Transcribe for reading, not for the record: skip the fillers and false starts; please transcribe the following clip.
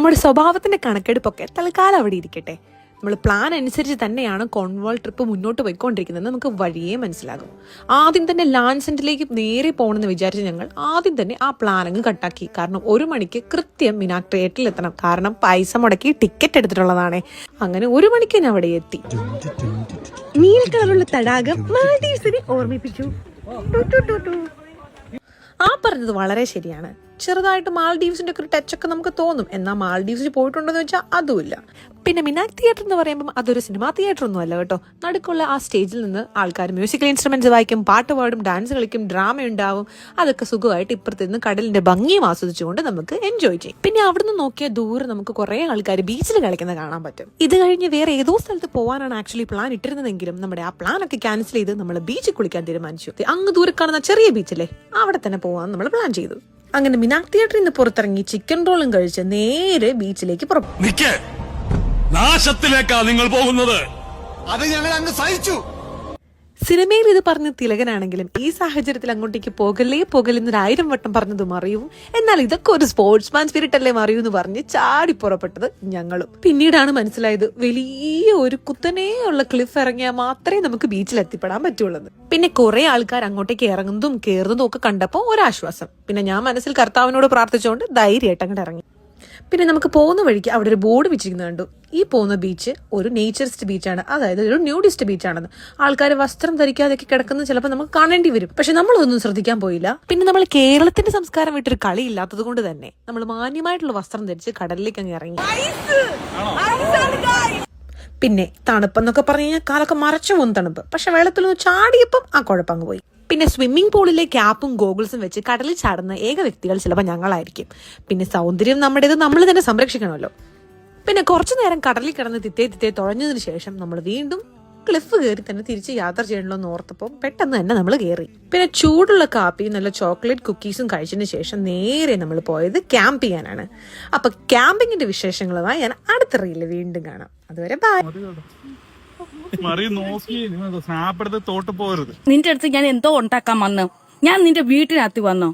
നമ്മുടെ സ്വഭാവത്തിന്റെ കണക്കെടുപ്പൊക്കെ തൽക്കാലം അവിടെ ഇരിക്കട്ടെ. നമ്മൾ പ്ലാൻ അനുസരിച്ച് തന്നെയാണ് കോൺവാൾ ട്രിപ്പ് മുന്നോട്ട് പോയിക്കൊണ്ടിരിക്കുന്നത് നമുക്ക് വഴിയേ മനസ്സിലാകും. ആദ്യം തന്നെ ലാൻഡ് സെന്ററിലേക്ക് നേരെ പോകണമെന്ന് വിചാരിച്ച് ഞങ്ങൾ ആദ്യം തന്നെ ആ പ്ലാൻ അങ്ങ് കട്ടാക്കി. കാരണം 1 മണിക്ക് കൃത്യം മിനാക് തിയേറ്ററിൽ എത്തണം. കാരണം പൈസ മുടക്കി ടിക്കറ്റ് എടുത്തിട്ടുള്ളതാണേ. അങ്ങനെ 1 മണിക്ക് തന്നെ അവിടെ എത്തി. നീല കളറുള്ള തടാകം മാൽഡീവ്സിനെ ഓർമ്മിപ്പിച്ചു. ആ പറഞ്ഞത് വളരെ ശരിയാണ്. ചെറുതായിട്ട് മാൽഡീവ്സിന്റെ ഒക്കെ ഒരു ടച്ചൊക്കെ നമുക്ക് തോന്നും. എന്നാൽ മാൽഡീവ്സിൽ പോയിട്ടുണ്ടെന്ന് വെച്ചാൽ അതുമില്ല. പിന്നെ മിനാക് തിയേറ്റർ എന്ന് പറയുമ്പോൾ അതൊരു സിനിമാ തിയേറ്റർ ഒന്നും അല്ല കേട്ടോ. നടുക്കുള്ള ആ സ്റ്റേജിൽ നിന്ന് ആൾക്കാർ മ്യൂസിക്കൽ ഇൻസ്ട്രുമെന്റ്സ് വായിക്കും, പാട്ട് പാടും, ഡാൻസ് കളിക്കും, ഡ്രാമ ഉണ്ടാവും. അതൊക്കെ സുഖമായിട്ട് ഇപ്പുറത്ത് നിന്ന് കടലിന്റെ ഭംഗിയും ആസ്വദിച്ചുകൊണ്ട് നമുക്ക് എൻജോയ് ചെയ്യും. പിന്നെ അവിടുന്ന് നോക്കിയാൽ ദൂരെ നമുക്ക് കുറെ ആൾക്കാർ ബീച്ചിൽ കളിക്കുന്നത് കാണാൻ പറ്റും. ഇത് കഴിഞ്ഞ് വേറെ ഏതോ സ്ഥലത്ത് പോകാനാണ് ആക്ച്വലി പ്ലാൻ ഇട്ടിരുന്നതെങ്കിലും നമ്മുടെ ആ പ്ലാൻ ഒക്കെ ക്യാൻസൽ ചെയ്ത് നമ്മൾ ബീച്ചിൽ കുളിക്കാൻ തീരുമാനിച്ചു. അങ്ങ് ദൂരെ കാണുന്ന ചെറിയ ബീച്ചിലെ അവിടെ തന്നെ പോകാൻ നമ്മൾ പ്ലാൻ ചെയ്തു. അങ്ങനെ മിനാക് തിയേറ്ററിൽ നിന്ന് പുറത്തിറങ്ങി ചിക്കൻ റോളും കഴിച്ച് നേരെ ബീച്ചിലേക്ക് പുറപ്പെട്ടു. നാശത്തിലേക്കാ നിങ്ങൾ പോകുന്നത്. അത് ഞങ്ങൾ അങ്ങ് സഹിച്ചു. സിനിമയിൽ ഇത് പറഞ്ഞ തിലകനാണെങ്കിലും ഈ സാഹചര്യത്തിൽ അങ്ങോട്ടേക്ക് പോകല്ലേ പോകലെന്ന് 1000 വട്ടം പറഞ്ഞതും അറിയും. എന്നാൽ ഇതൊക്കെ ഒരു സ്പോർട്സ്മാൻ സ്പിരിറ്റ് അല്ലേ അറിയൂ എന്ന് പറഞ്ഞ് ചാടി പുറപ്പെട്ടത് ഞങ്ങളും. പിന്നീടാണ് മനസ്സിലായത് വലിയ ഒരു കുത്തനെയുള്ള ക്ലിഫ് ഇറങ്ങിയാൽ മാത്രമേ നമുക്ക് ബീച്ചിൽ എത്തിപ്പെടാൻ പറ്റുള്ളൂ. പിന്നെ കുറെ ആൾക്കാർ അങ്ങോട്ടേക്ക് ഇറങ്ങുന്നതും കയറുന്നതും ഒക്കെ കണ്ടപ്പോൾ ഒരാശ്വാസം. പിന്നെ ഞാൻ മനസ്സിൽ കർത്താവിനോട് പ്രാർത്ഥിച്ചുകൊണ്ട് ധൈര്യമായിട്ട് അങ്ങോട്ട് ഇറങ്ങി. പിന്നെ നമുക്ക് പോകുന്ന വഴിക്ക് അവിടെ ഒരു ബോർഡ് വെച്ചിരിക്കുന്നത് കണ്ടു. ഈ പോകുന്ന ബീച്ച് ഒരു നേച്ചറിസ്റ്റ് ബീച്ചാണ്, അതായത് ഒരു ന്യൂഡിസ്റ്റ് ബീച്ചാണെന്ന്. ആൾക്കാർ വസ്ത്രം ധരിക്കാതെയൊക്കെ കിടക്കുന്നത് ചിലപ്പോൾ നമുക്ക് കാണേണ്ടി വരും. പക്ഷെ നമ്മളൊന്നും ശ്രദ്ധിക്കാൻ പോയില്ല. പിന്നെ നമ്മൾ കേരളത്തിന്റെ സംസ്കാരം വിട്ടൊരു കളി ഇല്ലാത്തത് കൊണ്ട് തന്നെ നമ്മൾ മാന്യമായിട്ടുള്ള വസ്ത്രം ധരിച്ച് കടലിലേക്ക് അങ്ങ് ഇറങ്ങി. പിന്നെ തണുപ്പെന്നൊക്കെ പറഞ്ഞു കഴിഞ്ഞാൽ കാലൊക്കെ മറച്ചു പോകുന്ന തണുപ്പ്. പക്ഷെ വെള്ളത്തിലൊന്ന് ചാടിയപ്പം ആ കുഴപ്പങ്ങ് പോയി. പിന്നെ സ്വിമ്മിംഗ് പൂളിലെ ക്യാപ്പും ഗോഗിൾസും വെച്ച് കടലിൽ ചാടുന്ന ഏക വ്യക്തികൾ ചിലപ്പോൾ ഞങ്ങളായിരിക്കും. പിന്നെ സൗന്ദര്യം നമ്മുടേത് നമ്മൾ തന്നെ സംരക്ഷിക്കണമല്ലോ. പിന്നെ കുറച്ചു നേരം കടലിൽ കിടന്ന് തിത്തേ തുഴഞ്ഞതിന് ശേഷം നമ്മൾ വീണ്ടും ക്ലിഫ് കയറി തന്നെ തിരിച്ച് യാത്ര ചെയ്യണല്ലോ എന്ന് ഓർത്തപ്പോൾ പെട്ടെന്ന് തന്നെ നമ്മൾ കയറി. പിന്നെ ചൂടുള്ള കാപ്പിയും നല്ല ചോക്ലേറ്റ് കുക്കീസും കഴിച്ചതിന് ശേഷം നേരെ നമ്മൾ പോയത് ക്യാമ്പ് ചെയ്യാനാണ്. അപ്പൊ ക്യാമ്പിങ്ങിന്റെ വിശേഷങ്ങളുമായി ഞാൻ അടുത്ത റീലിൽ വീണ്ടും കാണാം. അതുവരെ ബൈ. നിന്റെ അടുത്ത് ഞാൻ എന്തോ ഉണ്ടാക്കാൻ വന്നു. ഞാൻ നിന്റെ വീട്ടിനകത്ത് വന്നോ?